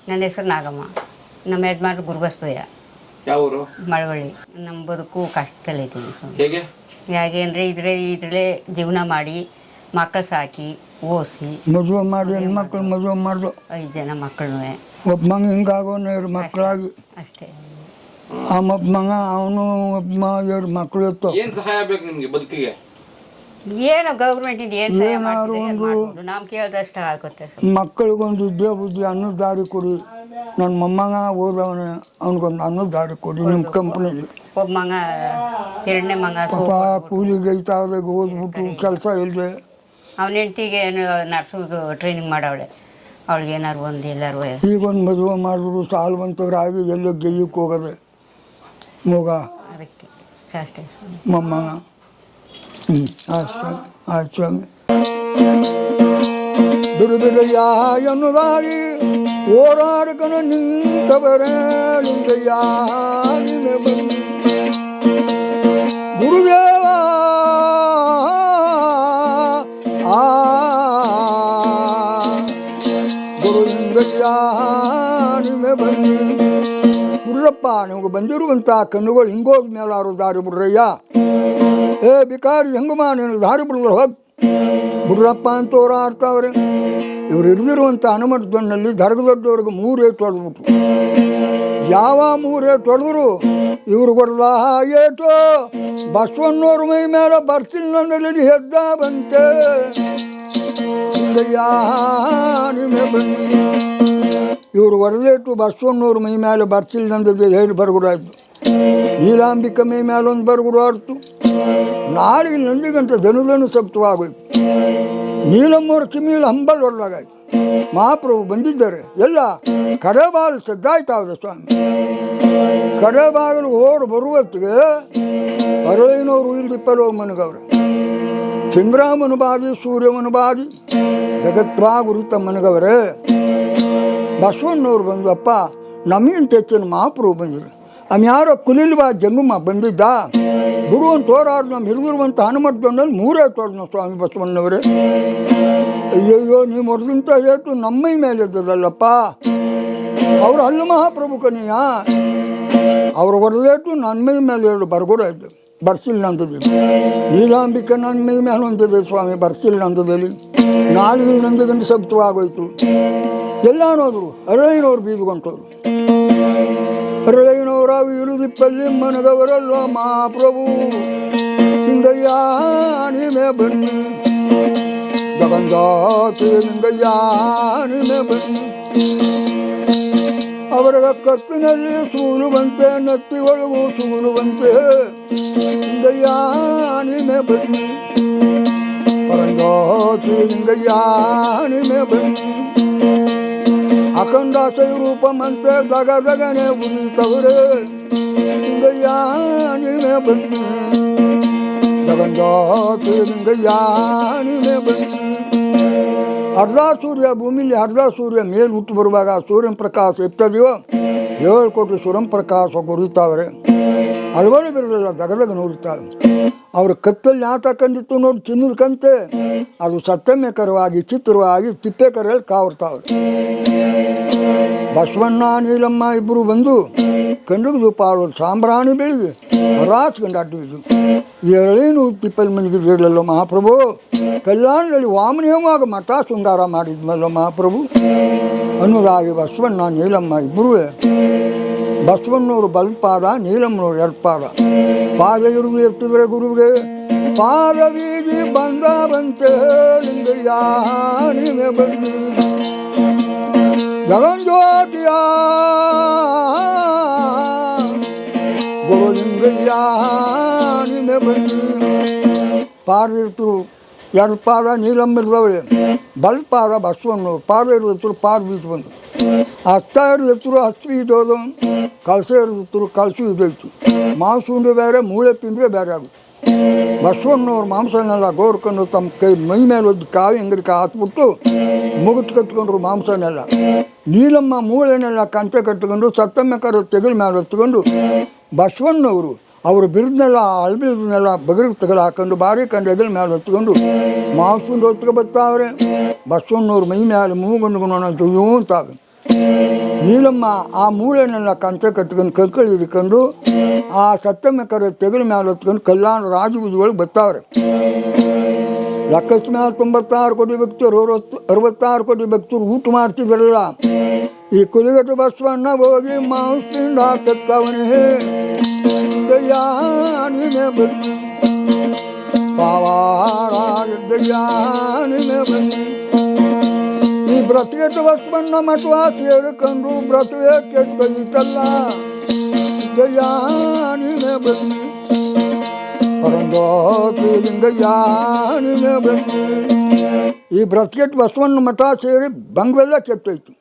ನನ್ನ ಹೆಸರು ನಾಗಮ್ಮ. ನಮ್ಮ ಯಜಮಾನ್ರು ಗುರುಬಸವಯ್ಯ. ಯಾವ ಊರು? ಮಳವಳ್ಳಿ. ನಮ್ಮ ಬದುಕು ಕಷ್ಟದಲ್ಲಿದ್ದೀವಿ ಸ್ವಾಮಿ. ಹೇಗೆ ಹೇಗೆ ಅಂದರೆ ಇದರಲ್ಲೇ ಜೀವನ ಮಾಡಿ ಮಕ್ಕಳು ಸಾಕಿ ಓದಿಸಿ ಮದುವೆ ಮಾಡಿ ಹೆಣ್ಮಕ್ಳು ಮದುವೆ ಮಾಡಿದ್ರು 5 ಜನ ಮಕ್ಕಳನ್ನೂ ಒಬ್ಬ ಮಗ ಹಿಂಗಾಗೋನು 2 ಮಕ್ಕಳಾಗಿ ಅಷ್ಟೇ. ಒಬ್ಬ ಮಗ ಅವನು ಒಬ್ಬ 2 ಮಕ್ಕಳು ಇತ್ತು. ಏನ್ ಸಹಾಯ ಬೇಕು ನಿಮ್ಗೆ ಬದುಕಿಗೆ? ಏನು ಗೌರ್ಮೆಂಟಿಂದ ಏನು ಸಹಾಯ ಏನಾದ್ರು ಮಾಡ್ಬೋದು, ನಾವು ಕೇಳಿದಷ್ಟು ಆಗುತ್ತೆ. ಮಕ್ಕಳಿಗೊಂದು ವಿದ್ಯೆ ಬುದ್ಧಿ ಅನ್ನದ ದಾರಿ ಕೊಡಿ. ನನ್ನ ಮೊಮ್ಮಗ ಓದವನೇ, ಅವನಿಗೊಂದು ಅನ್ನದ ದಾರಿ ಕೊಡಿ ನಿಮ್ಮ ಕಂಪ್ನಿಲಿ. ಒಬ್ಬ ಮಗ 2ನೇ ಮಗ ಪಾಪ ಕೂಲಿಗೆ ಐತಾವ್ದಾಗ ಓದ್ಬಿಟ್ಟು ಕೆಲಸ ಇಲ್ಲದೆ ಅವನ ಹೆಂಡ್ತಿಗೆ ಏನು ನರ್ಸಿಂಗ್ ಟ್ರೈನಿಂಗ್ ಮಾಡವಳೆ. ಅವಳಿಗೆ ಏನಾರು ಒಂದು ಎಲ್ಲರೂ ಈಗೊಂದು ಮದುವೆ ಮಾಡಿದ್ರು ಸಾಲ್ವಂತರಾಗಿ ಎಲ್ಲೋ ಗೆಯ್ಯಕ್ಕೆ ಹೋಗೋದೆ ಮಗ ಅದಕ್ಕೆ ಅಷ್ಟೇ. ಮೊಮ್ಮಗ ಆಯ್ತು ಸ್ವಾಮಿ. ಬಿಡುಬಿಡಯ್ಯ ಎನ್ನುವುದಾಗಿ ಹೋರಾಡಕನು ನಿಂತವರೇ ನಿಂತಯ್ಯ ಗುರುದೇವ ಗುರುಲಿಂಗಯ್ಯ ನಿಮೆ ಬನ್ನಿ. ಗುರ್ರಪ್ಪ ನಿಮಗೆ ಬಂದಿರುವಂಥ ಕಣ್ಣುಗಳು ಹಿಂಗೋದ ಮೇಲಾರು ದಾರಿ ಬಿಡ್ರಯ್ಯ. ಏ ಬಿಕಾರಿ ಹೆಂಗಮ್ಮ ನೀನು ದಾರಿ ಬಿಡಿದ್ರೆ ಹೋಗಿ ಬಿಡ್ರಪ್ಪ ಅಂತ ಹೋರಾಡ್ತಾವ್ರೆ. ಇವ್ರು ಹಿಡಿದಿರುವಂಥ ಹನುಮಂತನಲ್ಲಿ ದರ್ಗದೊಡ್ಡವ್ರಿಗೆ 3 ಏಟು ಹೊಡೆದ್ಬಿಟ್ರು. ಯಾವ 3 ಏಟು ಹೊಡೆದ್ರು ಇವ್ರು ಹೊಡೆದ ಏಟು ಬಸವಣ್ಣವ್ರ ಮೈ ಮೇಲೆ ಬರ್ತಿಲ್ಲಂದಲ್ಲಿ ಹೆದ್ದ ಬಂತೆ. ನಿಮೆ ಬನ್ನಿ. ಇವರು ಹೊಡೆದೇಟು ಬಸವಣ್ಣವ್ರ ಮೈ ಮೇಲೆ ಬರ್ಸಿಲ್ಲಂದದ್ದು 2 ಬರಗುಡಾಯ್ತು. ನೀಲಾಂಬಿಕ ಮೈ ಮೇಲೆ 1 ಬರಗುಡು ಆಡ್ತು. ನಾಳೆಗೆ ನಂದಿಗಂಟೆ ದನು ಸಪ್ತವಾಗೋಯ್ತು. ನೀಲಮ್ಮವ್ರ ಕಿಮಿಯಲ್ಲಿ ಹಂಬಲ್ ಹೊಡೆದಾಗಾಯ್ತು. ಮಹಾಪ್ರಭು ಬಂದಿದ್ದಾರೆ. ಎಲ್ಲ ಕಡೆಬಾಲು ಸದ್ದಾಯ್ತಾವ್ದೆ ಸ್ವಾಮಿ. ಕಡೆಬಾಗಿಲು ಓಡಿ ಬರುವತ್ತಿಗೆ ಅರಳಿನವ್ರು ಇಲ್ದಿಪ್ಪಲು ಮನಗವ್ರೆ. ಚಂದ್ರಮನು ಬಾದಿ ಸೂರ್ಯಮನು ಬಾದಿ ಜಗತ್ವಾಗುರಿತ ಮನಗವ್ರೆ. ಬಸವಣ್ಣವ್ರು ಬಂದು ಅಪ್ಪ ನಮಗಿಂತ ಹೆಚ್ಚಿನ ಮಹಾಪ್ರಭು ಬಂದಿದ್ರು. ಯಾರೋ ಕುಲಿಲ್ವಾ ಜಂಗುಮ ಬಂದಿದ್ದ ಗುರು ಅಂತ ಹೋರಾಡ್ದು. ನಮ್ಮ ಹಿಡಿದಿರುವಂಥ ಹನುಮಂತನಲ್ಲಿ 3 ಏಟು ಹೊಡೆದ್ನು ಸ್ವಾಮಿ ಬಸವಣ್ಣವರೇ. ಅಯ್ಯಯ್ಯೋ ನೀವು ಹೊಡೆದಂಥ ಏಟು ನಮ್ಮ ಮೇಲೆ ಇದ್ದದಲ್ಲಪ್ಪ. ಅವರು ಅಲ್ಲ ಮಹಾಪ್ರಭು ಕನಿಯ. ಅವ್ರು ಹೊಡೆದೇಟು ನನ್ನ ಮೈ ಮೇಲೆ 2 ಬರಗೂಡ ಇದ್ದು ಬರ್ಸಿಲ್ಲ ಅಂತದ್ದು. ನೀಲಾಂಬಿಕೆ ನನ್ನ ಮೈ ಮೇಲೆ ಹೊಂದಿದೆ ಸ್ವಾಮಿ ಬರ್ಸಿಲ್ಲ ಅಂತದಲ್ಲಿ. 4 ನಂದಿಗಂಟೆ ಸಪ್ತವಾಗೋಯ್ತು. ಎಲ್ಲ ನೋದ್ರು ಅರಳಿನವ್ರು ಬೀದ್ಕೊಂಡವ್ರು. ಅರಳಿನವರ ಇರುದಿಪ್ಪಲ್ಲಿ ಮನಗವರಲ್ವ ಮಹಾಪ್ರಭು ಹಿಂಗಯ್ಯ ನಿಮೆ ಬನ್ನಿ. ಗಂಗಾತಿ ಹಿಂಗಯ್ಯ ನಿಮೆ ಬನ್ನಿ. ಅವರ ಕತ್ತಿನಲ್ಲಿ ಸೂಲು ಬಂತೆ, ನತ್ತಿ ಒಳಗೂ ಸೂಲು ಬಂತೆ. ಹಿಂಗಯ್ಯ ನಿಮೆ ಬನ್ನಿ. ಗಂಗಾತಿ ಹಿಂಗಯ್ಯ ನಿಮೆ ಬನ್ನಿ. ಅಖಂಡ ರೂಪಮಂತೆ ದಗದಗನೆ ಉಳಿತವ್ರೆ. ಹಿಂಗಯ್ಯ ನೀವೇ ಬನ್ನಿ. ಜಗಂಗಾತಿ ಹಿಂಗಯ್ಯ ನೀವೇ ಬನ್ನಿ. ಅರ್ಧ ಸೂರ್ಯ ಭೂಮಿಲಿ ಅರ್ಧ ಸೂರ್ಯ ಮೇಲೆ ಹುಟ್ಟು ಬರುವಾಗ ಸೂರ್ಯನ ಪ್ರಕಾಶ ಎತ್ತದೆಯೋ 7 ಕೋಟಿ ಸೂರ್ಯನ ಪ್ರಕಾಶ ಉರಿತಾವ್ರೆ. ಅಳವಳಿ ಬಿರೋದಿಲ್ಲ ದಗದಗ ನೋಡುತ್ತಾವೆ. ಅವ್ರ ಕತ್ತಲ್ಲಿ ತಕ್ಕಂದಿತ್ತು ನೋಡಿ ಚಿನ್ನದ ಕಂತೆ. ಅದು ಸತ್ಯಮೇಕರವಾಗಿ ಚಿತ್ರವಾಗಿ ತಿಪ್ಪೆಕರಲ್ಲಿ ಕಾವರ್ತಾವ್ರೆ. ಬಸವಣ್ಣ ನೀಲಮ್ಮ ಇಬ್ಬರು ಬಂದು ಕಂಡಿಗೆ ಪಾಳು ಸಾಂಬ್ರಾಣಿ ಬೆಳಿಗ್ಗೆ ರಾಸ್ಕೊಂಡು ಅಡ್ಡಿದ್ದು. 2 ತಿಪ್ಪಲ್ಲಿ ಮನೆಗಿದ್ದಿರಲಿಲ್ಲ ಮಹಾಪ್ರಭು. ಕಲ್ಯಾಣದಲ್ಲಿ ವಾಮನೇವಾಗ ಮಠ ಶೃಂಗಾರ ಮಾಡಿದ್ಮಲ್ಲ ಮಹಾಪ್ರಭು ಅನ್ನೋದಾಗಿ ಬಸವಣ್ಣ ನೀಲಮ್ಮ ಇಬ್ಬರೂ. ಬಸವಣ್ಣವ್ರು ಬಲ್ಪಾದ, ನೀಲಮ್ಮನವ್ರು 2 ಪಾದ. ಪಾದ ಇರುವುದು ಎತ್ತಿದ್ರೆ ಗುರುವಿಗೆ ಪಾದ ಬೀದಿ ಬಂದ ಬಂತೆ. ಲಿಂಗಯ್ಯ ನೀವೇ ಬನ್ನಿ. ಜಗಂಜ್ಯೋತಿಯ ಗೋಲಿಂಗಯ್ಯ ನೀವೇ ಬನ್ನಿ. ಪಾದ ಇರ್ತರು 2 ಪಾದ ನೀಲಮ್ಮ ಇರ್ದವಳೆ. ಬಲ್ಪಾದ ಬಸವಣ್ಣವ್ರು ಪಾದ ಇರ್ತರು ಪಾದ ಬೀಚ್ ಬಂದು. ಹಸ್ತ ಹಿಡಿದಿರ್ತರು ಹಸ್ತು ಇದ್ದೋದು. ಕಳಸ ಹಿಡಿದಿರ್ತರು ಕಳಸು ಇದೈತು. ಮಾಂಸ ಉಂಡೆ ಬೇರೆ, ಮೂಳೆ ಪಿಂಡ್ರೆ ಬೇರೆ ಆಗುತ್ತೆ. ಬಸವಣ್ಣವ್ರ ಮಾಂಸನೆಲ್ಲ ಗೋರ್ಕೊಂಡು ತಮ್ಮ ಕೈ ಮೈ ಮೇಲೆ ಒಂದು ಕಾವಿ ಅಂಗಡಿಗೆ ಹಾಕ್ಬಿಟ್ಟು ಮುಗಿತು ಕಟ್ಕೊಂಡ್ರು ಮಾಂಸನೆಲ್ಲ. ನೀಲಮ್ಮ ಮೂಳೆನೆಲ್ಲ ಕಂತೆ ಕಟ್ಕೊಂಡು ಸತ್ತಮ್ಮಕ್ಕರ ತೆಗಲ ಮೇಲೆ ಹೊತ್ಕೊಂಡು ಬಸವಣ್ಣವರು ಅವರು ಬಿರುದನ್ನೆಲ್ಲ ಅಳ್ಬಿರುದನ್ನೆಲ್ಲ ಬಗರಿಗೆ ತಗಲು ಹಾಕೊಂಡು ಬಾರಿ ಕಂಡು ಎಗಲ ಮೇಲೆ ಹೊತ್ಕೊಂಡು ಮಾಂಸಂಡು ಹೊತ್ಕೊ ಬರ್ತಾವ್ರೆ. ಬಸವಣ್ಣವ್ರ ಮೈ ಮೇಲೆ ಮೂಗಂಡು ಅಂತಾವೆ. ನೀಲಮ್ಮ ಆ ಮೂಳೆನೆಲ್ಲ ಕಂಚ ಕಟ್ಕೊಂಡು ಕಲ್ಕಳಿ ಹಿಡ್ಕೊಂಡು ಆ ಸತ್ತಮ್ಮ ಕರೆ ತೆಗಲ ಮೇಲೆ ಹೊತ್ಕೊಂಡು ಕಲ್ಯಾಣ ರಾಜಬೀದಿಗಳಿಗೆ ಬರ್ತಾವ್ರೆ. ಲಕ್ಕಸ್ ಮೇಲೆ 96 ಕೋಟಿ ಭಕ್ತರು 66 ಕೋಟಿ ಭಕ್ತರು ಊಟ ಮಾಡ್ತಿದ್ರಲ್ಲ. ಈ ಕುಲಿಗಟ್ಟು ಬಸವಣ್ಣ ಹೋಗಿ ಮಾಂಸದಿಂದ ಕತ್ತವನೇ ದಯ್ಯಾನಿನೇ ಬನ್ನಿ ದಯ್ಯಾನಿನೇ ಬನ್ನಿ. ಈ ಬ್ರತಗೆಟ್ಟು ಬಸವಣ್ಣ ಮಠವ ಸೇರಿಕೊಂಡು ಬ್ರತವೇ ಕೆಟ್ಟೋಗಿತ್ತಲ್ಲ ದಯ್ಯಾನಿನೇ ಬನ್ನಿ ಪರಂಜ್ಯೋತಿ ಲಿಂಗಯ್ಯಾನಿನೇ ಬನ್ನಿ. ಈ ಬ್ರತಗೆಟ್ಟು ಬಸವಣ್ಣ ಮಠ ಸೇರಿ ಬಂಗವೆಲ್ಲ ಕೆಟ್ಟೋಯ್ತು.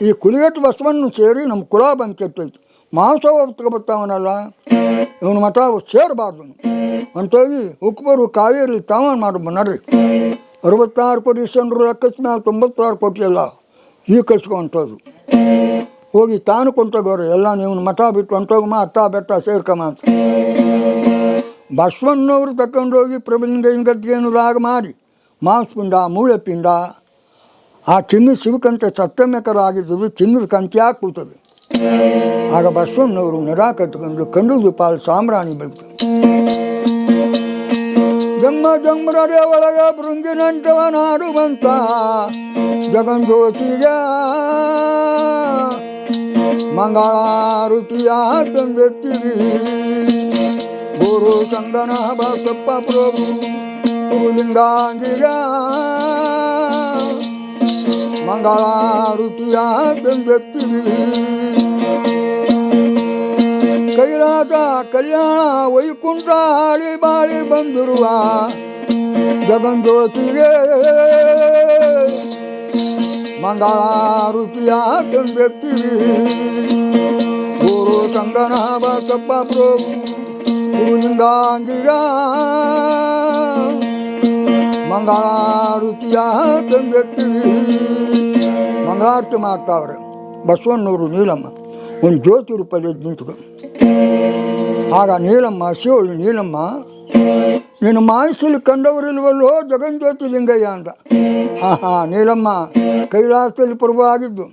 ಈ ಕುಲಿಗೆಟ್ಟು ಬಸವಣ್ಣ ಸೇರಿ ನಮ್ಮ ಕುಲ ಬಂದು ಕೆಟ್ಟೋಯ್ತು. ಮಾಂಸ ಹೊತ್ಕೊಬರ್ತಾವನಲ್ಲ ಇವನು ಮಠ ಸೇರಬಾರ್ದು ಅಂತೋಗಿ ಉಕ್ಬರು ಕಾವೇರಿ ತಾವನ್ ಮಾಡಿ ನಡ್ರಿ. 66 ಕೋಟಿ ಇಸ್ಕೊಂಡ್ರು ಅಕಸ್ಮಾತ್ 96 ಕೋಟಿ ಎಲ್ಲ ಈ ಕಳ್ಸ್ಕೊಂಟೋದು ಹೋಗಿ ತಾನು ಕೊಂಟೋಗೋರು ಎಲ್ಲ ನೀವು ಮಠ ಬಿಟ್ಟು ಹೊಂಟೋಗಮ್ಮ ಅಟ್ಟ ಬೆಟ್ಟ ಸೇರ್ಕಮ್ಮ ಅಂತ. ಬಸವಣ್ಣವ್ರು ತಗೊಂಡೋಗಿ ಪ್ರಭುಲಿಂಗ ಗದ್ಗೆ ಅನ್ನೋದಾಗ ಮಾಡಿ ಮಾಂಸಪಿಂಡ ಮೂಳೆ ಪಿಂಡ ಆ ಚಿನ್ನದ ಶಿವಕಂತೆ ಸತ್ತಮೆಕರ ಆಗಿದ್ದು ಚಿನ್ನದ ಕಂತೆ ಹಾಕಿ ಕೂತದೆ. ಆಗ ಬಸವಣ್ಣವರು ನಡ ಕಟ್ಕೊಂಡು ಕಂಡು ಪಾಲು ಸಾಮ್ರಾಣಿ ಬೆಳ್ತು. ಜಂಗ ಜಂಗ್ರಡೆ ಒಳಗ ಭೃಂಗಿನಂಟವ ನಾಡುವಂತ ಜಗಂಜ್ಯೋತಿಗೆ ಮಂಗಳಾರುತಿಯ ತಂದೆತ್ತಿರಿ. ಗುರು ಚಂದನ ಬಸಪ್ಪ ಪ್ರಭು ಗುರುಲಿಂಗಾಂಗಿಗ ಮಂಗಳಾರುತಿಯ ತಂದೆತ್ತಿರಿ. ಕೈಲಾಸ ಕಲ್ಯಾಣ ವೈಕುಂಠ ಆಳಿ ಬಾಳಿ ಬಂದಿರುವ ಜಗಂಜ್ಯೋತಿಗೆ ಮಂಗಳಾರುತಿಯ ತಂದೆತ್ತಿರಿ. ಗುರು ಚಂದನ ಬಸಪ್ಪ ಪ್ರಭು ಗುರುಲಿಂಗಾಂಗಿಗ ಮಂಗಳಾರುತಿಯ ತಂದೆತ್ತಿರಿ. ಮಂಗಳಾರತಿ ಮಾಡ್ತಾವ್ರೆ ಬಸವಣ್ಣವರು ನೀಲಮ್ಮ ಒಂದು ಜ್ಯೋತಿ ರೂಪದಲ್ಲಿ ನಿಂತು. ಆಗ ನೀಲಮ್ಮ ಶಿವಳು ನೀಲಮ್ಮ ನೀನು ಮಾಯಸಲ್ಲಿ ಕಂಡವರಿಲ್ವಲ್ಲೋ ಜಗಂಜ್ಯೋತಿ ಲಿಂಗಯ್ಯ ಅಂತ. ನೀಲಮ್ಮ ಕೈಲಾಸದಲ್ಲಿ ಪ್ರಭು ಆಗಿದ್ದು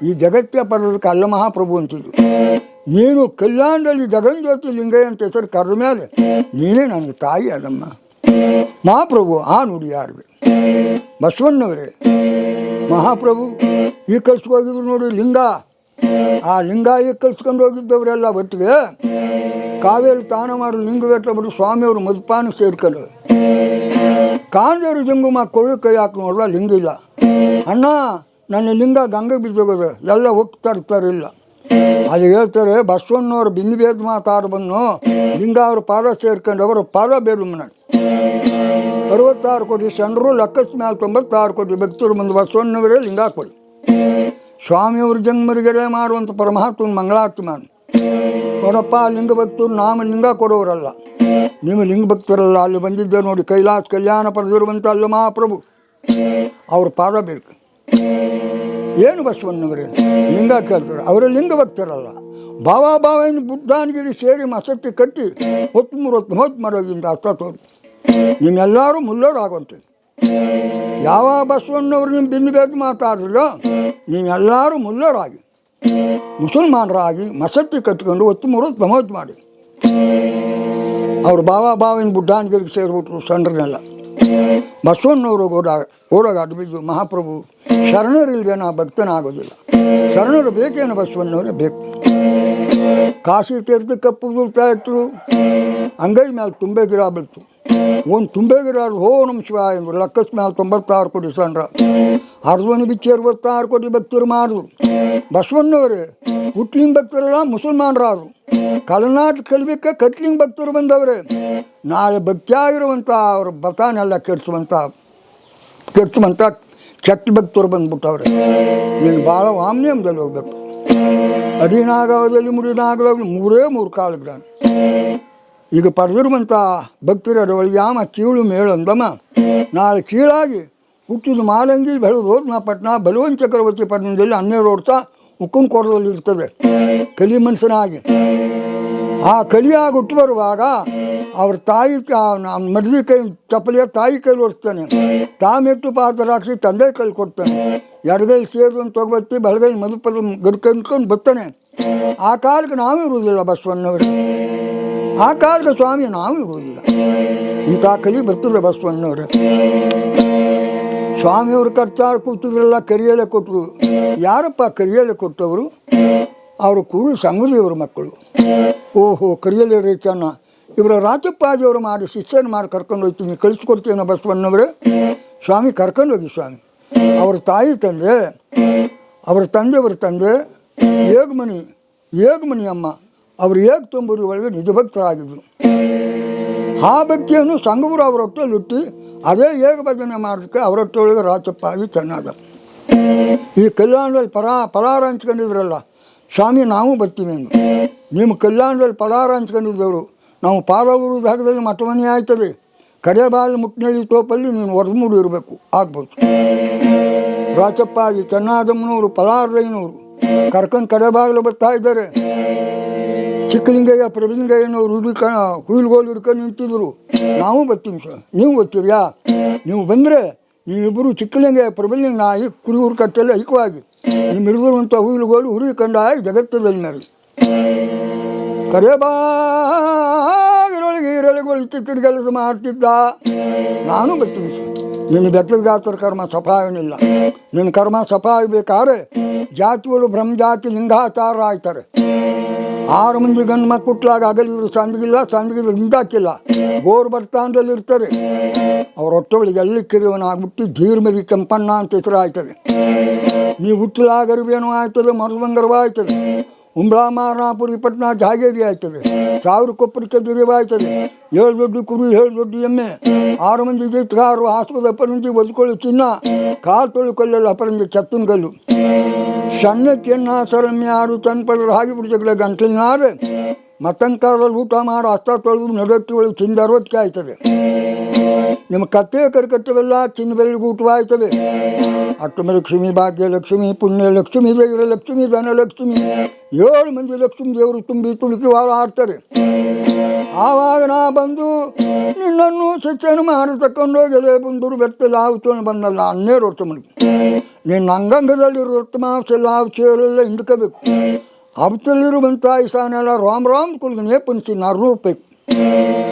ಈ ಜಗತ್ತಿಯ ಪಡೆದಕ್ಕೆ ಅಲ್ಲ ಮಹಾಪ್ರಭು ಅಂತಿದ್ದು. ನೀನು ಕಲ್ಯಾಣದಲ್ಲಿ ಜಗಂಜ್ಯೋತಿ ಲಿಂಗಯ್ಯ ಅಂತ ಹೆಸರು ಕರೆದ ಮೇಲೆ ನೀನೇ ನನಗೆ ತಾಯಿ ಅದಮ್ಮ ಮಹಾಪ್ರಭು. ಆ ನುಡಿ ಆಡ್ಬೇಕು ಬಸವಣ್ಣವರೇ ಮಹಾಪ್ರಭು ಈ ಕಳ್ಸ್ಕೋಗಿದ್ರು ನೋಡಿ ಲಿಂಗ. ಆ ಲಿಂಗ ಈಗ ಕಳ್ಸ್ಕೊಂಡು ಹೋಗಿದ್ದವರೆಲ್ಲ ಒಟ್ಟಿಗೆ ಕಾವೇರಿ ತಾನ ಮಾಡಿ ಲಿಂಗ ಬಿಟ್ಟು ಸ್ವಾಮಿಯವರು ಮದ್ಪಾನ ಸೇರ್ಕೊಂಡು ಕಾಂದೇರು ಜಂಗುಮ ಕೊಳ್ಳು ಕೈ ಹಾಕಿ ನೋಡ್ದ ಲಿಂಗ ಇಲ್ಲ. ಅಣ್ಣ ನನ್ನ ಲಿಂಗ ಗಂಗೆ ಬಿದ್ದೋಗೋದು ಎಲ್ಲ ಹೋಗ್ತಾ ಇರ್ತಾರಿಲ್ಲ. ಅದು ಹೇಳ್ತಾರೆ ಬಸವಣ್ಣವ್ರ ಬಿಂದು ಭೇದ ಮಾತಾಡಿ ಬಂದು ಲಿಂಗ ಅವ್ರ ಪಾದ ಸೇರ್ಕೊಂಡು ಅವರ ಪಾದ ಬೇರು ಮನ 66 ಕೋಟಿ ಶರಣರು ಲಕ್ಕಸ್ ಮೇಲೆ 96 ಕೋಟಿ ಭಕ್ತರು ಬಂದು ಬಸವಣ್ಣವರೇ ಲಿಂಗ ಕೊಡಿ. ಸ್ವಾಮಿಯವ್ರ ಜನ್ಮರಿಗೆಡೆ ಮಾಡುವಂಥ ಪರಮಾತ್ಮನ ಮಂಗಳಾರತಿ ಮಾಡಿ ನೋಡಪ್ಪ ಲಿಂಗ ಭಕ್ತರು ನಾಮ ಲಿಂಗ ಕೊಡೋರಲ್ಲ ನೀವು ಲಿಂಗ ಭಕ್ತರಲ್ಲ. ಅಲ್ಲಿ ಬಂದಿದ್ದೆ ನೋಡಿ ಕೈಲಾಸ ಕಲ್ಯಾಣ ಪಡೆದಿರುವಂಥ ಅಲ್ಲ ಮಹಾಪ್ರಭು ಅವ್ರ ಪಾದ ಬೇಕು. ಏನು ಬಸವಣ್ಣವರೇ ಲಿಂಗ ಕೇಳ್ತಾರೆ ಅವರ ಲಿಂಗ ಭಕ್ತರಲ್ಲ. ಭಾವಾಭಾವನ ಬುದ್ಧಾನಗಿರಿ ಸೇರಿ ಮಸತ್ತಿ ಕಟ್ಟಿ ಹೊತ್ತು ಮಾಡೋಗಿಂದ ಅರ್ಥ ತೋರು ನಿಮ್ಮೆಲ್ಲರೂ ಮುಲ್ಲೋರು ಆಗುವಂತೆ. ಯಾವ ಬಸವಣ್ಣವ್ರು ನಿಮ್ಮ ಬಿಂದು ಬೇದ ಮಾತಾಡಿದ್ರೋ ನೀವೆಲ್ಲರೂ ಮುಲ್ಲರಾಗಿ ಮುಸಲ್ಮಾನರಾಗಿ ಮಸತ್ತಿ ಕಟ್ಕೊಂಡು ಹೊತ್ತು ಮಾಡಿ ಅವ್ರು ಭಾವಾಭಾವಿನ ಬುಡ್ಡಾನಗಿರಿಗೆ ಸೇರಿಬಿಟ್ರು ಸಣ್ಣರನ್ನೆಲ್ಲ. ಬಸವಣ್ಣವರು ಓಡಾಗ ಬಿದ್ದು ಮಹಾಪ್ರಭು ಶರಣರಿಲ್ಲದೆ ನಾ ಭಕ್ತನಾಗೋದಿಲ್ಲ. ಶರಣರು ಬೇಕೇನು ಬಸವಣ್ಣವರೇ ಬೇಕು. ಕಾಶಿ ತೀರ್ಥ ಕಪ್ಪು ದುಲ್ತಾ ಇತ್ತು ಅಂಗೈ ಮೇಲೆ ತುಂಬೆ ಗಿಡ ಬಿಡ್ತು. ಒಂದು ತುಂಬೆ ಗಿಡ ಹೋ ನಮ್ ಶಿವ ಎಂದರು ಲಕ್ಕಸ್ ಮೇಲೆ 96 ಕೋಟಿ ಸಣ್ಣ ಅರ್ಧವನಿ ಬಿಚ್ಚಿ 66 ಕೋಟಿ ಭಕ್ತರು ಮಾಡಿದ್ರು. ಬಸವಣ್ಣವರೇ ಹುಟ್ಲಿಂಗ್ ಭಕ್ತರಲ್ಲ ಮುಸಲ್ಮಾನರಾದರು. ಕಲ್ನಾಟಕ ಕಲಿಬೇಕ ಕಟ್ಲಿಂಗ್ ಭಕ್ತರು ಬಂದವರೇ. ನಾಳೆ ಭಕ್ತಿಯಾಗಿರುವಂಥ ಅವ್ರ ಬತಾನೆಲ್ಲ ಕೆಡ್ಸುವಂಥ ಕೆಟ್ಟ ಭಕ್ತರು ಬಂದ್ಬಿಟ್ಟವ್ರೆ. ನೀನು ಭಾಳ ವಾಮ್ಯಮದಲ್ಲಿ ಹೋಗ್ಬೇಕು. ಅಡಿನಾಗವದಲ್ಲಿ ಮುಡಿನಾಗದಲ್ಲಿ 3 ಕಾಲಗ್ರಾನ ಈಗ ಪಡೆದಿರುವಂಥ ಭಕ್ತರು ಒಳಗೆ ಯಾಮ ಕೀಳು ಮೇಳಂದಮ್ಮ ನಾಳೆ ಕೀಳಾಗಿ ಹುಟ್ಟಿದ ಮಾಲಂಗಿ ಬೆಳೆದು ಹೋದ್ನ ಪಟ್ಟಣ ಬಲವನ್ ಚಕ್ರವರ್ತಿ ಪಟ್ಟಣದಲ್ಲಿ 12 ವರ್ಷ ಉಕ್ಕನ ಕೊಡದಲ್ಲಿ ಇರ್ತದೆ ಕಲಿ ಮನುಷ್ಯನಾಗಿ. ಆ ಕಲಿಯಾಗಿ ಹುಟ್ಟು ಬರುವಾಗ ಅವ್ರ ತಾಯಿ ಮಡ್ದಿ ಕೈ ಚಪ್ಪಲಿಯ ತಾಯಿ ಕೈಲಿ ಓಡಿಸ್ತಾನೆ. ತಾಮೆಟ್ಟು ಪಾತ್ರ ಹಾಕಿಸಿ ತಂದೆ ಕೈ ಕೊಡ್ತಾನೆ. ಎಡಗೈಲಿ ಸೇರಿದಂತ ತೊಗೊಬತ್ತಿ ಬಲಗೈ ಮಧುಪದ ಗಡ್ಕೊಂಡು ಬರ್ತಾನೆ. ಆ ಕಾಲಕ್ಕೆ ನಾವು ಇರುವುದಿಲ್ಲ ಬಸವಣ್ಣವರು, ಆ ಕಾಲಕ್ಕೆ ಸ್ವಾಮಿ ನಾವು ಇರುವುದಿಲ್ಲ. ಇಂಥ ಕಲಿ ಬರ್ತದೆ ಬಸವಣ್ಣವ್ರೆ. ಸ್ವಾಮಿಯವರು ಖರ್ಚಾರು ಕೂತಿದ್ರಲ್ಲ, ಕರಿಯಲೆ ಕೊಟ್ಟರು. ಯಾರಪ್ಪ ಕರಿಯಲೆ ಕೊಟ್ಟವರು? ಅವರು ಕೂರು ಸಂಗದಿಯವ್ರ ಮಕ್ಕಳು. ಓಹೋ, ಕರಿಯಲೆ ರೇಚನ್ನ ಇವರ ರಾಚಪ್ಪಾಜಿಯವರು ಮಾಡಿ ಶಿಷ್ಯನ ಮಾಡಿ ಕರ್ಕೊಂಡು ಹೋಗ್ತೀನಿ, ಕಳಿಸ್ಕೊಡ್ತೀನ ಬಸವಣ್ಣವರೇ. ಸ್ವಾಮಿ ಕರ್ಕೊಂಡೋಗಿ ಸ್ವಾಮಿ. ಅವ್ರ ತಾಯಿ ತಂದೆ, ಅವರ ತಂದೆಯವರ ತಂದೆ ಏಗಮಣಿ ಅಮ್ಮ ಅವರು ಏಗತೊಂಬೂರಿ ಒಳಗೆ ನಿಜಭಕ್ತರಾಗಿದ್ದರು. ಆ ಭಕ್ತಿಯನ್ನು ಸಂಗವರು ಅವರ ಹೊಟ್ಟೆಯಲ್ಲಿ ಹುಟ್ಟಿ ಅದೇ ಏಗ ಭಜನೆ ಮಾಡೋದಕ್ಕೆ ಅವರ ಹೊಟ್ಟೆಯೊಳಗೆ ರಾಚಪ್ಪಾಜಿ ಚೆನ್ನಾದ. ಈ ಕಲ್ಯಾಣದಲ್ಲಿ ಫಲಾರ ಹಂಚ್ಕೊಂಡಿದ್ರಲ್ಲ ಸ್ವಾಮಿ, ನಾವು ಬರ್ತೀವಿ ಎಂದು. ನಿಮ್ಮ ಕಲ್ಯಾಣದಲ್ಲಿ ಫಲಾರ ಹಂಚ್ಕೊಂಡಿದ್ದವರು ನಾವು ಪಾಲವರು ಜಾಗದಲ್ಲಿ ಮಠಮನೆ ಆಯ್ತದೆ. ಕಡೆ ಬಾಲಿ ಮುಟ್ಟಿನಳ್ಳಿ ತೋಪಲ್ಲಿ ನೀನು ಹೊರಮೂಡಿ ಇರಬೇಕು, ಆಗ್ಬೋದು. ರಾಚಪ್ಪಾಜಿ ಚೆನ್ನಾದಮ್ಮನವರು ಫಲಾರದಯ್ಯನವರು ಕರ್ಕೊಂಡು ಕಡೆ ಬಾಗಿಲು ಬರ್ತಾ ಇದ್ದಾರೆ. ಚಿಕ್ಕಲಿಂಗಯ್ಯ ಪ್ರಭುಲಿಂಗಯ್ಯನವರು ಹುಯಿಲ್ಗೋಲು ಹಿಡ್ಕೊಂಡು ನಿಂತಿದ್ರು. ನಾವು ಬರ್ತೀವಿ ಸರ್, ನೀವು ಬರ್ತೀರಿಯಾ? ನೀವು ಬಂದರೆ ನೀವಿಬ್ಬರು ಚಿಕ್ಕಲಿಂಗಯ್ಯ ಪ್ರಭುಲಿಂಗ ನಾಯಿ ಕುರಿ ಹುರ್ಕಟ್ಟಲ್ಲಿ ಐಕ್ಯವಾಗಿ ನಿಮ್ಮ ಹಿಡಿದಿರುವಂಥ ಹುಯಿಲ್ಗೋಲು ಹುರಿಕೊಂಡಾಗಿ ಜಗತ್ತದಲ್ಲಿ ನರಿ ಕಡೆ ಬಾಗಿಲೊಳಗೆ ಈರಳಿಗಳು ಚಿಕ್ಕ ಕೆಲಸ ಮಾಡ್ತಿದ್ದ. ನಾನು ಬರ್ತೀನಿ ಸರ್. ನಿನ್ನ ಬೆತ್ತದ ಗಾತ್ರ ಕರ್ಮ ಸಫಾಯನಿಲ್ಲ. ನಿನ್ನ ಕರ್ಮ ಸಫಾಯಬೇಕಾದ್ರೆ ಜಾತಿಗಳು ಬ್ರಹ್ಮಜಾತಿ ಲಿಂಗಾಚಾರ ಆಯ್ತಾರೆ. 6 ಮಂದಿ ಗಂಡು ಮಕ್ಕಳು ಹುಟ್ಲಾಗ ಅಗಲಿದ್ರು ಸಂದಿಗಿಲ್ಲ, ಸಂದಿಗಿದ್ರು ಹಿಂದಾಕಿಲ್ಲ, ಗೋರು ಬರ್ತಾಂದಲ್ಲಿ ಇರ್ತಾರೆ. ಅವ್ರ ಹೊಟ್ಟೆಗಳಿಗೆ ಎಲ್ಲಿ ಕಿರಿಯವನಾಗ್ಬಿಟ್ಟು ಧೀರ್ಮರಿ ಕೆಂಪಣ್ಣ ಅಂತ ಹೆಸರು ಆಯ್ತದೆ. ನೀವು ಹುಟ್ಟಲಾಗ ಅರಿವೇನೋ ಆಯ್ತದೆ, ಮರಸಬಂಗರವ ಆಯ್ತದೆ, ಉಂಬ್ಳಾ ಮಾರನಾಪುರಿ ಪಟ್ಟಣ ಜಾಗೇರಿ ಆಯ್ತದೆ, 1000 ಕೊಪ್ಪರಿಕೆ ದಿರಿವ ಆಯ್ತದೆ, 7 ದೊಡ್ಡ ಕುರಿ 7 ದೊಡ್ಡ ಎಮ್ಮೆ, 6 ಮಂದಿ ಜೈತಗಾರರು, ಹಾಸ್ಕೋದ ಅಪರಂಜಿ ಬದುಕೊಳ್ಳಿ ಚಿನ್ನ, ಕಾಲು ತೊಳ್ಕೊಳ್ಳಲ್ಲ ಅಪರಂಜಿ ಚತ್ತನ ಕಲ್ಲು, ಸಣ್ಣಕ್ಕೆನ್ನ ಸರಮ್ಯ ಆರು ತನ್ನ ಪಡೆದ್ರೆ ಹಾಗೆ ಬಿಡ್ತಕ್ಕಲ್ಲ ಗಂಟಲಿನಾರೆ ಮತ್ತಂಕಾರದಲ್ಲಿ ಊಟ ಮಾಡಿ ಹಸ್ತ ತೊಳೆದು ನಡಟ್ಟಿ ಒಳಗೆ ಚಿಂದ 60 ಆಯ್ತದೆ. ನಿಮ್ಮ ಕತ್ತೆ ಕರ್ಕಟ್ಟವೆಲ್ಲ ಚಿನ್ನ ಬೆಲೆಗೆ ಊಟವಾಯ್ತವೆ. ಅಷ್ಟಮ ಲಕ್ಷ್ಮಿ, ಭಾಗ್ಯಲಕ್ಷ್ಮಿ, ಪುಣ್ಯಲಕ್ಷ್ಮಿ, ಧೈರ್ಯಲಕ್ಷ್ಮಿ, ಧನಲಕ್ಷ್ಮಿ, 7 ಮಂದಿ ಲಕ್ಷ್ಮೀ ದೇವರು ತುಂಬಿ ತುಳುಕಿ ವಾರ ಆಡ್ತಾರೆ. ಆವಾಗ ನಾ ಬಂದು ನಿನ್ನನ್ನು ಶಿಕ್ಷಣ ಮಾಡಿ ತಕೊಂಡೋಗಿ ಎಲೆ ಬಂದರು ಬೆತ್ತಲ್ಲಿ ಆವುತೋಣ ಬಂದಲ್ಲ 12 ವರ್ಷ ಮನೆಗೆ. ನಿನ್ನ ಅಂಗಂಗದಲ್ಲಿರೋ ರಕ್ತಮಾಂಸ ಹಾವು ಸೇರೆಲ್ಲ ಹಿಂಡ್ಕೋಬೇಕು. ಅವತ್ತಲ್ಲಿರುವಂಥ ಇಸಾನೆಲ್ಲ ರಾಮ್ ಕುಲ್ಗನೇ ಪುನ್ಸಿ 400 ರೂಪಾಯಿ.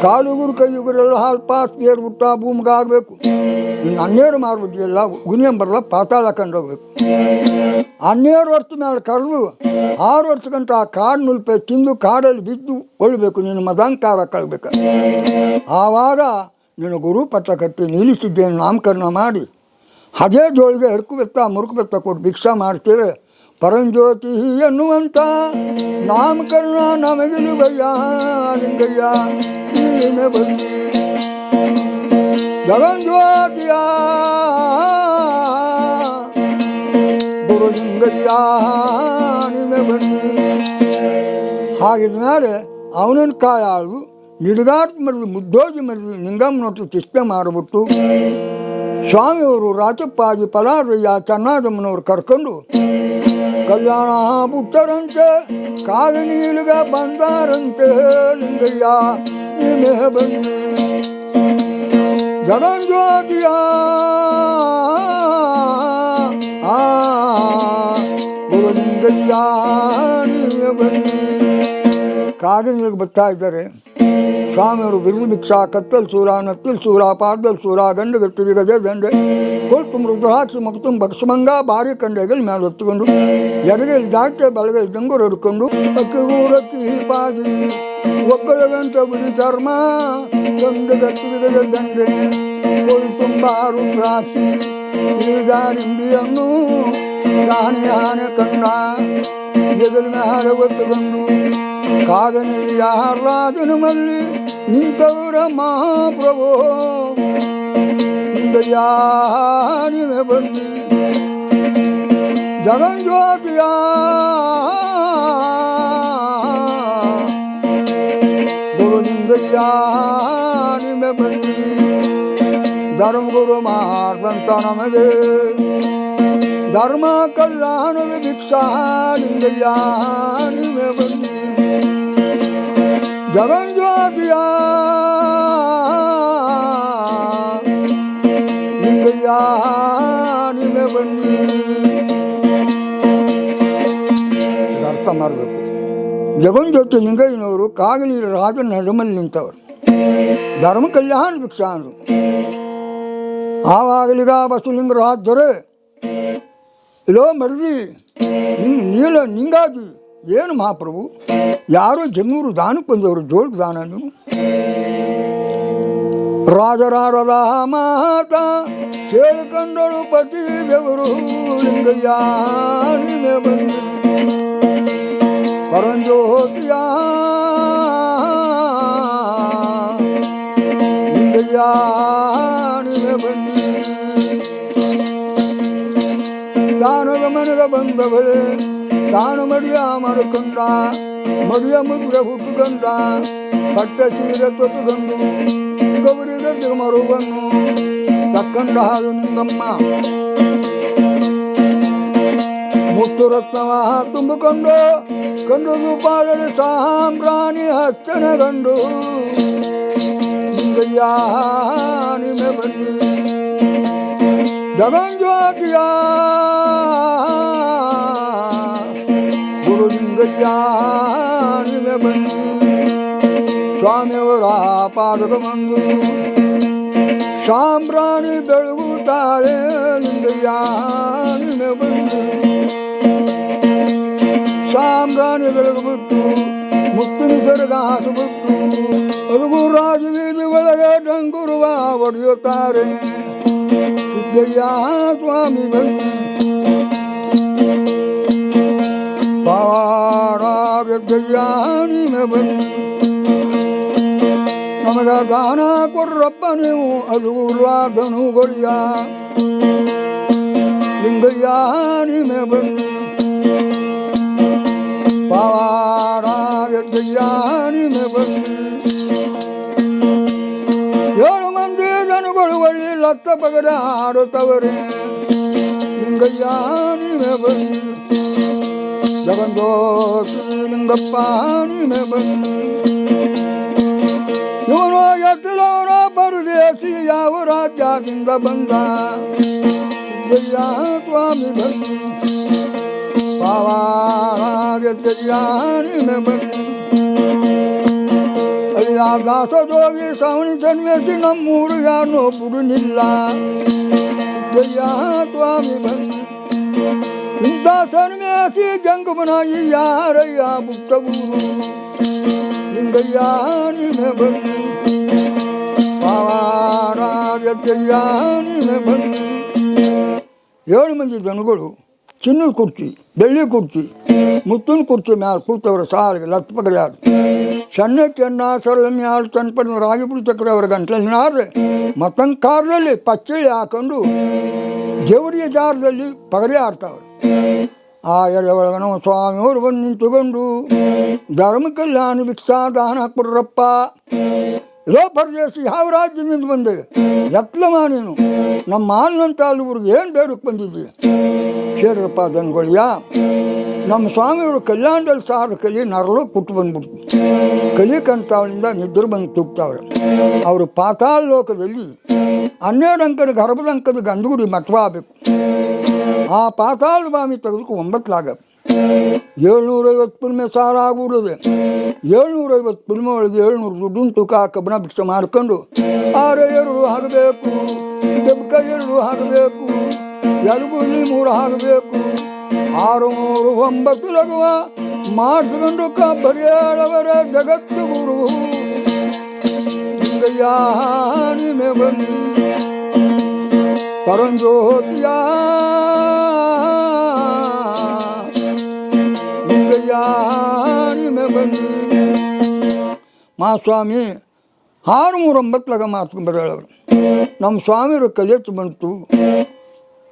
ಕಾಲುಗುರು ಕೈಯುಗುರೆಲ್ಲ ಹಾಲು ಪಾಸ್ ಏರ್ಬಿಟ್ಟ ಭೂಮಿಗೆ ಆಗಬೇಕು. ಇನ್ನು 12 ಮಾರ್ಬಿಟ್ಟಿಯಲ್ಲ ಗುನಿಯಂಬರಲ್ಲ ಪಾತಾಳ ಕಂಡೋಗ್ಬೇಕು. 12 ವರ್ಷದ ಮೇಲೆ ಕರೆದು 6 ವರ್ಷ ಗಂಟ ಆ ಕಾಡು ನುಲ್ಪೆ ತಿಂದು ಕಾಡಲ್ಲಿ ಬಿದ್ದು ಒಳ್ಬೇಕು. ನೀನು ಮದಂಕಾರ ಕಳ್ಬೇಕು. ಆವಾಗ ನೀನು ಗುರು ಪಟ್ಟ ಕಟ್ಟಿ ನಿಲ್ಲಿಸಿದ್ದೇನೆ ನಾಮಕರಣ ಮಾಡಿ ಅದೇ ಜೋಳಿಗೆ ಎರ್ಕು ಬೆತ್ತ ಮುರುಕು ಬೆತ್ತ ಕೊಟ್ಟು ಭಿಕ್ಷಾ ಮಾಡ್ತೀರಿ. ಪರಂಜ್ಯೋತಿ ಎನ್ನುವಂಥ ನಾಮಕರಣ ನಮಗಿಲುವಯ್ಯ ಲಿಂಗಯ್ಯ ನೀನೇ ಬನ್ನಿ. ಜಗಜ್ಯೋತಿಯ ಗುರುಲಿಂಗಯ್ಯ ನೀನೇ ಬನ್ನಿ. ಹಾಗಿದ ಮೇಲೆ ಅವನನ್ನು ಕಾಯಾಳು ನಿಡುಗಾಟ ಮರಿದು ಮುದ್ದೋಜಿ ಮರಿದು ನಿಂಗಮ್ಮನೊಟ್ಟು ತಿಷ್ಟ ಮಾಡಿಬಿಟ್ಟು ಸ್ವಾಮಿಯವರು ರಾಚಪ್ಪಾಜಿ ಫಲಾರದಯ್ಯ ಚೆನ್ನಾದಮ್ಮನವ್ರು ಕರ್ಕೊಂಡು ಕಲ್ಯಾಣ ಬಿಟ್ಟರಂತೆ ಕಾಗನೀಲಿಗ ಬಂದಾರಂತೆ ಲಿಂಗಯ್ಯ ನೀನೇ ಬನ್ನಿ. ಜಗಜ್ಯೋತಿಯ ಗುರುಲಿಂಗಯ್ಯ ನೀನೇ ಬನ್ನಿ. ಕಾಗನೀಲಿಗೆ ಬರ್ತಾ ಇದ್ದಾರೆ ಸ್ವಾಮಿಯವರು. ಬಿರುದು ಭಿಕ್ಷಾ ಕತ್ತಲ್ ಸೂರ ನತ್ತಲ್ ಸೂರ ಪಾದಲ್ ಸೂರ ಗಂಡಗತ್ತಿರಿ ಗಜ ದಂಡೆ ಕೊಟ್ಟು ರುದ್ರಾಕ್ಷಿ ಮಗತು ಭಕ್ಷಮಂಗ ಭಾರಿ ಕಂಡೆಗಲ್ಲಿ ಮೇಲೆ ಹೊತ್ತುಕೊಂಡು ಎಡಗೈಲಿ ಜಾಟೆ ಬಲಗೈಲಿ ಡಂಗೂರು ಹಿಡ್ಕೊಂಡು ಅಕ್ಕಿಗೂರಕ್ಕಿ ಪಾದಿ ಒಕ್ಕಳ ಗಂಟ ಬಿಡಿ ಚರ್ಮ ಗಂಡಗತ್ತಿರಿ ಗಜ ದಂಡೆ ಕೊಳು ತುಂಬ ರುದ್ರಾಕ್ಷಿ ಇಳಿದಾರಿಂಬಿಯನ್ನು ಗಾಣಿ ಆನೆ ಕಂಡ ಎದುರು ಮೇಲೆ ಹೊತ್ತುಕೊಂಡು ಕಾಗನಿಯ ರಾಜನ ಮಲ್ಲಿ ನಿಂತವರ ಮಹಾಪ್ರಭು ಲಿಂಗಯ್ಯ ನೀನೇ ಬನ್ನಿ. ಜಗಜ್ಯೋತಿಯ ಗುರುಲಿಂಗಯ್ಯ ನೀನೇ ಬನ್ನಿ. ಧರ್ಮಗುರು ಮಾಡಿದಂಥ ನಮಗೆ ಧರ್ಮ ಕಲ್ಯಾಣದ ಭಿಕ್ಷಾ ಲಿಂಗಯ್ಯ ನೀನೇ ಬನ್ನಿ. ಜಗಜ್ಯೋತಿಯ ಲಿಂಗಯ್ಯ ನೀನೇ ಬನ್ನಿ. ಅರ್ಥ ಮಾಡಬೇಕು. ಜಗನ್ಜ್ಯೋತಿ ಲಿಂಗಯ್ಯನವರು ಕಾಗಲಿ ರಾಜನ ನಡುಮಲ್ಲಿ ನಿಂತವರು, ಧರ್ಮ ಕಲ್ಯಾಣ ಭಿಕ್ಷಾ ಅಂದರು. ಆವಾಗಲಿಗ ಬಸವಲಿಂಗರಾಜ ದೊರೆ, ಇಲ್ಲೋ ಮರದಿ ನೀಲ ನಿಂಗಾಗಿ ಏನು ಮಹಾಪ್ರಭು, ಯಾರೋ ಜನ್ನೂರು ದಾನಕ್ಕೆ ಬಂದವರು, ಜೋಳಕ್ಕೆ ದಾನ ನೀವು. ರಾಜರಾಡದ ಮಾತ ಕೇಳಿಕೊಂಡಳು ಪತಿ ದೇವರು, ಲಿಂಗಯ್ಯ ನೀನೇ ಬಂದು ಪರಂಜ್ಯೋತಿಯ ಲಿಂಗಯ್ಯ ನೀನೇ ಬಂದು ದಾನದ ಮನೆಗೆ ಬಂದವಳೆ, ತಾನ ಮಡಿಯ ಮಾಡಿಕೊಂಡ, ಮಡಿಯ ಮುದ್ರೆ ಹುಟ್ಟುಕೊಂಡ, ಪಟ್ಟ ಸೀರೆ ತೊಟ್ಟುಕೊಂಡು ಗೌರಿಗೆ ತಿರುಮರುವನ್ನು ತಕ್ಕಂಡ ಹಾಲು ನಿಂಗಮ್ಮ. ಮುತ್ತು ರತ್ನವ ತುಂಬಿಕೊಂಡು ಕಂಡು ಪಾಲನೆ ಸಾಂಬ್ರಾಣಿ ಹಚ್ಚನ ಗಂಡು, ಲಿಂಗಯ್ಯ ನಿಮೆ ಬನ್ನಿ ಜಗನ್ಜ್ಯೋತಿಯ ಗುರು ಲಿಂಗಯ್ಯ ನಿಮೆ ಬನ್ನಿ. ಸ್ವಾಮಿಯವರ ಪಾದಕ ಬಂದು ಸಾಂಬ್ರಾಣಿ ಬೆಳಗುತ್ತಾಳೆ, ಲಿಂಗಯ್ಯ ನಿಮೆ ಬನ್ನಿ. ಸಾಂಬ್ರಾಣಿ ಬೆಳಗುಬಿಟ್ಟು ಮುತ್ತಿನ ಸೆರಗ ಹಾಸಿಬಿಟ್ಟು ಅದುಗು ರಾಜವೀದಿ ಒಳಗೆ ಡಂಗುರುವ ಒಡೆಯುತ್ತಾರೆ, ಸಿದ್ದಯ್ಯ ಸ್ವಾಮಿ ಬನ್ನಿ. ಪಾವಾಡಾಗದ್ದಯ್ಯ ನೀನೆ ಬನ್ನಿ, ನಮಗ ದಾನ ಕೊಡ್ರಪ್ಪ ನೀವು ಅದುಗುರ್ವಾದನುಗೊಳಿಯ, ಲಿಂಗಯ್ಯ ನೀನೆ ಬನ್ನಿ. ಪಾವಾಡಾಗದ್ದಯ್ಯ ನೀನೆ ಬನ್ನಿ. 7 ಮಂದಿ ಜನಗಳು ಒಳ್ಳಿ ಲತ್ತ ಪಗಡ ಆಡುತ್ತವರೇ, ಲಿಂಗಯ್ಯ ನೀವೇ ಬನ್ನಿ. ಜಗನ್ಜ್ಯೋತಿ ಲಿಂಗಪ್ಪ ನೀವೇ ಬನ್ನಿ. ಇವನು ಎತ್ತಲವರ ಪರದೇಶಿ ಯಾವ ರಾಜ್ಯದಿಂದ ಬಂದ, ಸಿದ್ದಯ್ಯ ಸ್ವಾಮಿ ಬನ್ನಿ. ಪಾವಾಗದ್ದಯ್ಯ ನೀವೇ ಬನ್ನಿ. ಅಯ್ಯ ದಾಸೋಗಿ ಸವಣಿ ಜನ್ಮೇಸಿ ನಮ್ಮೂರು ಯಾರನ್ನೋ ಬಿಡುನಿಲ್ಲ, ಸಿದ್ದಯ್ಯ ಸ್ವಾಮಿ ಬನ್ನಿ. ಇಂಥ ಸನ್ಮೇಸಿ ಜಂಗಮನಾಗಿ ಯಾರಯ್ಯ ಬುಟ್ಟಬೂರು, ಲಿಂಗಯ್ಯ ನೀವೇ ಬನ್ನಿ. ಪಾವಾಗದ್ದಯ್ಯ ನೀವೇ ಬನ್ನಿ. 7 ಮಂದಿ ಜನಗಳು ಚಿನ್ನದ ಕುರ್ಚಿ, ಬೆಳ್ಳಿ ಕುರ್ಚಿ, ಮುತ್ತಿನ ಕುರ್ಚಿ ಮ್ಯಾಲೆ ಕೂತವ್ರ ಸಾಲಿಗೆ ಲತ್ ಪಗಡ್ಯಾರು. ಸಣ್ಣಕ್ಕೆ ಅನ್ನ ಸರಳ ಮ್ಯಾಲ ಚನ್ಪಡಿನ ರಾಗಿಪುಡಿ ಚಕ್ರ ಅವರ ಗಂಟಲಲ್ಲಿ ನಾರ್ದೆ ಮತ್ತೊಂದು ಕಾರದಲ್ಲಿ ಪಚ್ಚಳಿ ಹಾಕೊಂಡು ಜವರಿಯ ಜಾರದಲ್ಲಿ ಪಗಡೆ ಆಡ್ತಾವ್ರು. ಆ ಎಳೆ ಒಳಗೆ ನಮ್ಮ ಸ್ವಾಮಿಯವರು ಬಂದು ನಿಂತುಕೊಂಡು ಧರ್ಮ ಕಲ್ಯಾಣ ಭಿಕ್ಷಾ ದಾನ ಹಾಕ್ಬಿಡ್ರಪ್ಪ. ಇರೋ ಪರದೇಶಿ ಯಾವ ರಾಜ್ಯದಿಂದ ಬಂದೆ, ಎತ್ತಲಮ್ಮ ನೀನು, ನಮ್ಮ ಮಾಲಿನಂತ ಅಲ್ಲಿವ್ರಿಗೆ ಏನು ಬೇಡಕ್ಕೆ ಬಂದಿದ್ದಿ, ಸೇರಪ್ಪ ದನ್ಗೊಳಿಯ. ನಮ್ಮ ಸ್ವಾಮಿಯವರು ಕಲ್ಯಾಣದಲ್ಲಿ ಸಾರ ಕಲಿ ನರಳು ಕುಟ್ಟು ಬಂದ್ಬಿಡ್ತು. ಕಲಿಕಂತ ಅವಳಿಂದ ನಿದ್ರೆ ಬಂದು ತುಗ್ತಾವ್ರೆ. ಅವರು ಪಾತಾಳ ಲೋಕದಲ್ಲಿ 12 ಅಂಕದ ಗರ್ಭದಂಕದ ಗಂಧಗುಡಿ ಮಠವಾಗಬೇಕು. ಆ ಪಾತಾಳ ಬಾಮಿ ತೆಗೆದಕ್ಕೆ 9 ಲಾಗ 750 ಪುಲ್ಮೆ ಸಾರ ಆಗ್ಬಿಡೋದೆ. 750 ಪುಲ್ಮೆ ಒಳಗೆ 700 ದುಡ್ಡನ್ನು ತೂಕ ಕಬ್ಬಣ ಭಿಕ್ಷೆ ಮಾಡ್ಕೊಂಡು 6 2 ಆಗಬೇಕು, ಡಬ್ಬಕ 2 ಆಗಬೇಕು, ಎಲ್ಗುಲಿ 3 ಆಗಬೇಕು, 6 3 9 ಲಗುವ ಮಾಡಿಸ್ಕೊಂಡು ಬರಿಯಾಳವರ ಜಗತ್ತು ಗುರು, ಲಿಂಗಯ್ಯ ನೀವೇ ಬನ್ನಿ. ಪರಂಜ್ಯೋತಿಯ ಲಿಂಗಯ್ಯ ನೀವೇ ಬನ್ನಿ. ಮಹಾಸ್ವಾಮಿ 6 3 9 ಲಗ ಮಾಡಿಸ್ಕೊಂಡು ಬರೆಯಳವರು. ನಮ್ಮ ಸ್ವಾಮಿಯವರು ಕಲಿಯತ್ತು ಬಂತು.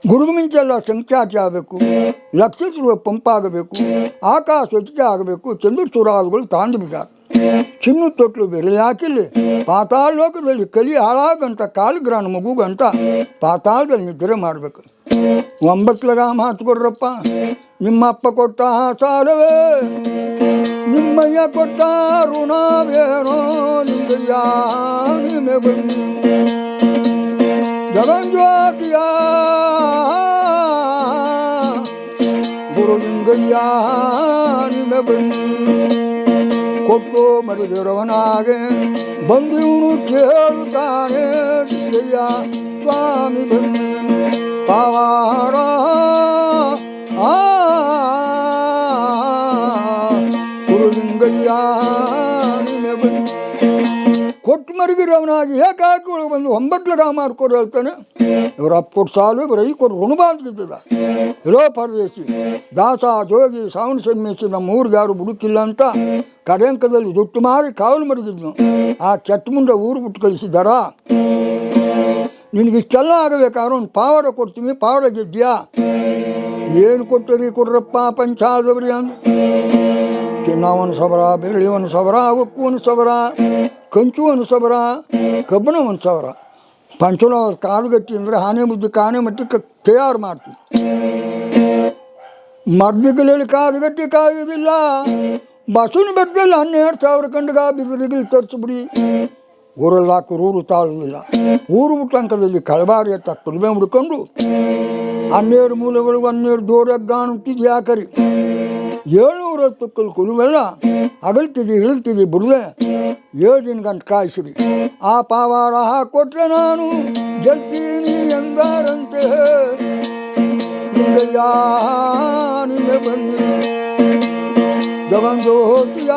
ಗುಡುಗು ಮಿಂಚೆಲ್ಲ ಸಂಚಾಟಿ ಆಗಬೇಕು, ಲಕ್ಷ ಪಂಪಾಗಬೇಕು, ಆಕಾಶ ಹೆಚ್ಚಿಗೆ ಆಗಬೇಕು, ಚಂದ್ರ ಸುರಾದುಗಳು ತಾಂಡಬೇಕಾಗ, ಚಿನ್ನ ತೊಟ್ಲು ಬೆರಳಿ ಹಾಕಿಲ್ಲಿ ಪಾತಾಳ ಲೋಕದಲ್ಲಿ ಕಲಿ ಹಾಳಾಗಂಟ ಕಾಲಗ್ರಾನ ಮಗುಗಂಟ ಪಾತಾಳದಲ್ಲಿ ನಿದ್ರೆ ಮಾಡಬೇಕು. 9 ಲಗ ಮಾಡಿಸ್ಕೊಡ್ರಪ್ಪ. ನಿಮ್ಮಪ್ಪ ಕೊಟ್ಟ ಸಾಲವೇ ನಿಮ್ಮಯ್ಯ ಕೊಟ್ಟ ಋಣವೇನೋ, ಲಿಂಗಯ್ಯ ನೀವೇ ಬನ್ನಿ. ಜಗನ್ಜ್ಯೋತಿಯ ಗುರು ಲಿಂಗಯ್ಯ ನೀವೇ ಬನ್ನಿ ಕೊಟ್ಟು ಮರಿದಿರವನಾಗೆ ಬಂದಿವನು ಕೇಳುತ್ತಾನೆ ಸಿದ್ದಯ್ಯ ಸ್ವಾಮಿ ಬನ್ನಿ ಪಾವಾಡ ಕುರುಲಿಂಗಯ್ಯ ನೀನೆ ಬನ್ನಿ ಕೊಟ್ಟು ಮರಿಗಿರವನಾಗಿ ಏಕಾಕಿ ಒಳಗೆ ಬಂದು 9 ಲಗ ಮಾಡ್ಕೊಡು ಹೇಳ್ತಾನೆ. ಇವ್ರ ಅಪ್ಪ ಕೊಟ್ಟು ಸಾಲು ಇವ್ರ ಐ ಕೊಟ್ಟು ಋಣ ಬಾಂತಿದ್ದ ಇರೋ ಪರದೇಶಿ ದಾಸ ಜೋಗಿ ಸಾವಣ ಸನ್ಮೇಸಿ ನಮ್ಮ ಊರಿಗೆ ಯಾರು ಬುಡುಕಿಲ್ಲ ಅಂತ ಕಡೆಂಕದಲ್ಲಿ ದುಡ್ಡು ಮಾರಿ ಕಾವಲು ಮಡಗಿದ್ನು. ಆ ಕೆಟ್ಟ ಮುಂದೆ ಊರು ಬಿಟ್ಟು ಕಳಿಸಿದ್ದಾರ. ನಿನಗಿಷ್ಟೆಲ್ಲ ಆಗಬೇಕಾದ್ರೆ ಒಂದು ಪಾವಡ ಕೊಡ್ತೀವಿ, ಪಾವಡ ಗೆದ್ದ್ಯಾ? ಏನು ಕೊಟ್ಟರಿ ಕೊಡ್ರಪ್ಪ ಪಂಚಾದವರಿ ಅಂದು. ಚಿನ್ನವನು ಸಬರ, ಬೆಳ್ಳಿ ಒಂದು ಸಬರ, ಉಪ್ಪು ಒಂದು ಸಬರ, ಕಂಚು ಒಂದು ಸಬರ, ಕಬ್ಬಣ ಒಂದು ಸಬರ. ಪಂಚನವ್ರ ಕಾಲುಗಟ್ಟಿ ಅಂದರೆ ಆನೆ ಮುದ್ದು ಕಾನೆ ಮಟ್ಟಕ್ಕೆ ತಯಾರು ಮಾಡ್ತೀವಿ. ಮರ್ದಿಗಳಲ್ಲಿ ಕಾಲುಗಟ್ಟಿ ಕಾಯುವುದಿಲ್ಲ. ಬಸವನ ಬೆಟ್ಟದಲ್ಲಿ 12,000 ಕಂಡಗ ಬಿದಿರಿಗಲಿ ತರಿಸ್ಬಿಡಿ. ಊರಲ್ಲಿ ಹಾಕೋರು ಊರು ತಾಳುವುದಿಲ್ಲ. ಊರು ಬಿಟ್ಟಂಕದಲ್ಲಿ ಕಳಬಾರಿ ಅಟ್ಟ ಕುಲ್ಮೆ ಮುಡ್ಕೊಂಡು 12 ಮೂಲೆಗಳು 12 ದೋರಗ್ಗಾಣ ಹುಟ್ಟಿದ್ದು ಯಾಕರಿ 710 ಕಲ್ ಕುಲುಮೆಲ್ಲ ಅಗಲ್ತಿದ್ದಿ ಇಳಿತಿದ್ದಿ ಬಿಡದೆ 7 ದಿನ ಗಂಟು ಕಾಯಿಸಿರಿ. ಆ ಪಾವಾಡ ಹಾಕೊಟ್ರೆ ನಾನು ಗೆಲ್ತೀನಿ ಎಂದಾರಂತೆ. ನಿಂಗಯ್ಯ ನಿನ್ನೆ ಬನ್ನಿ ಗವಂದು ಹೋತಿಯ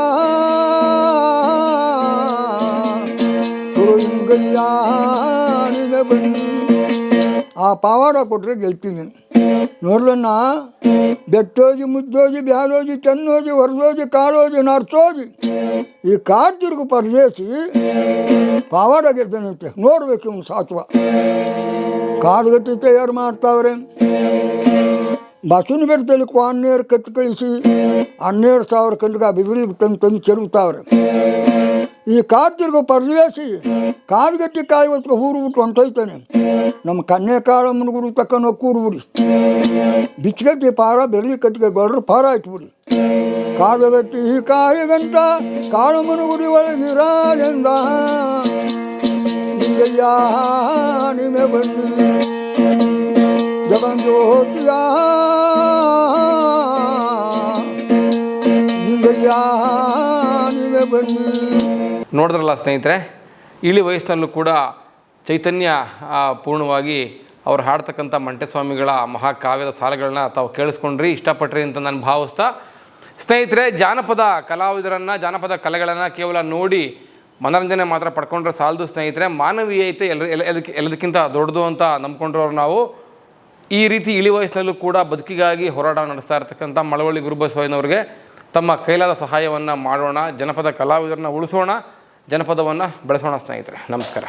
ನಿಂಗಯ್ಯ ನಿನ್ನೆ ಬನ್ನಿ. ಆ ಪಾವಾಡ ಕೊಟ್ಟರೆ ಗೆಲ್ತೀನಿ. ನೋಡ್ದಣ್ಣ, ಬೆಟ್ಟೋಜಿ ಮುದ್ದೋಜಿ ಬ್ಯಾಲೋಜಿ ಚೆನ್ನೋಜಿ ಹೊರದೋಜಿ ಕಾಳೋಜಿ ನರ್ಸೋಜಿ ಈ ಕಾಡು ತಿರುಗು ಪರದೇಶಿ ಪಾವಾಡ ಗೆದ್ದನಂತೆ. ನೋಡ್ಬೇಕು ಇವನು ಸಾತ್ವ. ಕಾಡುಗಟ್ಟಿ ತಯಾರು ಮಾಡ್ತಾವ್ರೆ. ಬಸವನ ಬೆಟ್ಟದಲ್ಲಿ 12 ಕಟ್ಟು ಕಳಿಸಿ 12,000 ಕಂಡ್ಗ ಬಿದಿರಿಗೆ ತಂದು ಕೆಡವುತ್ತಾವ್ರೆ. ಈ ಕಾಡು ತಿರುಗು ಪರದೇಶಿ ಕಾದುಗಟ್ಟಿ ಕಾಯಿ ಹೊತ್ಕೊ ಊರು ಬಿಟ್ಟು ಹೊಂಟೋಯ್ತಾನೆ. ನಮ್ಮ ಕನ್ಯೆ ಕಾಳಮ್ಮನ ಗುರು ತಕ್ಕನೋ ಕೂಡ್ಬಿಡಿ. ಬಿಚ್ಚಗಟ್ಟಿ ಪಾರ ಬೆಳ್ಳಿ ಕಟ್ಟಿಗೆ ಗೊಳ್ರು ಪಾರ ಇಟ್ಬಿಡಿ. ಕಾದುಗಟ್ಟಿ ಕಾಯಿ ಗಂಟ ಕಾಳಮ್ಮನ ಗುರಿ ಒಳಗಿರಾಳೆಂದ. ನಿಂಗಯ್ಯ ನೀನೆ ಬನ್ನಿ ಜಗಂದು ಹೋತಿಯ ನಿಂಗಯ್ಯ ನೀನೆ ಬನ್ನಿ. ನೋಡಿದ್ರಲ್ಲ ಸ್ನೇಹಿತರೆ, ಇಳಿ ವಯಸ್ಸಿನಲ್ಲೂ ಕೂಡ ಚೈತನ್ಯ ಪೂರ್ಣವಾಗಿ ಅವ್ರು ಹಾಡ್ತಕ್ಕಂಥ ಮಂಟೆಸ್ವಾಮಿಗಳ ಮಹಾಕಾವ್ಯದ ಸಾಲುಗಳನ್ನ ತಾವು ಕೇಳಿಸ್ಕೊಂಡ್ರಿ, ಇಷ್ಟಪಟ್ರಿ ಅಂತ ನಾನು ಭಾವಿಸ್ತಾ, ಸ್ನೇಹಿತರೆ, ಜಾನಪದ ಕಲಾವಿದರನ್ನು, ಜಾನಪದ ಕಲೆಗಳನ್ನು ಕೇವಲ ನೋಡಿ ಮನೋರಂಜನೆ ಮಾತ್ರ ಪಡ್ಕೊಂಡ್ರೆ ಸಾಲದು ಸ್ನೇಹಿತರೆ. ಮಾನವೀಯತೆ ಎಲ್ಲದಕ್ಕಿಂತ ದೊಡ್ಡದು ಅಂತ ನಂಬ್ಕೊಂಡ್ರವ್ರು ನಾವು. ಈ ರೀತಿ ಇಳಿ ವಯಸ್ಸಿನಲ್ಲೂ ಕೂಡ ಬದುಕಿಗಾಗಿ ಹೋರಾಟ ನಡೆಸ್ತಾ ಇರ್ತಕ್ಕಂಥ ಮಳವಳ್ಳಿ ಗುರುಬಸವಯ್ಯನವ್ರಿಗೆ ತಮ್ಮ ಕೈಲಾದ ಸಹಾಯವನ್ನು ಮಾಡೋಣ. ಜನಪದ ಕಲಾವಿದರನ್ನ ಉಳಿಸೋಣ, ಜನಪದವನ್ನು ಬೆಳೆಸೋಣ ಸ್ನೇಹಿತರೆ. ನಮಸ್ಕಾರ.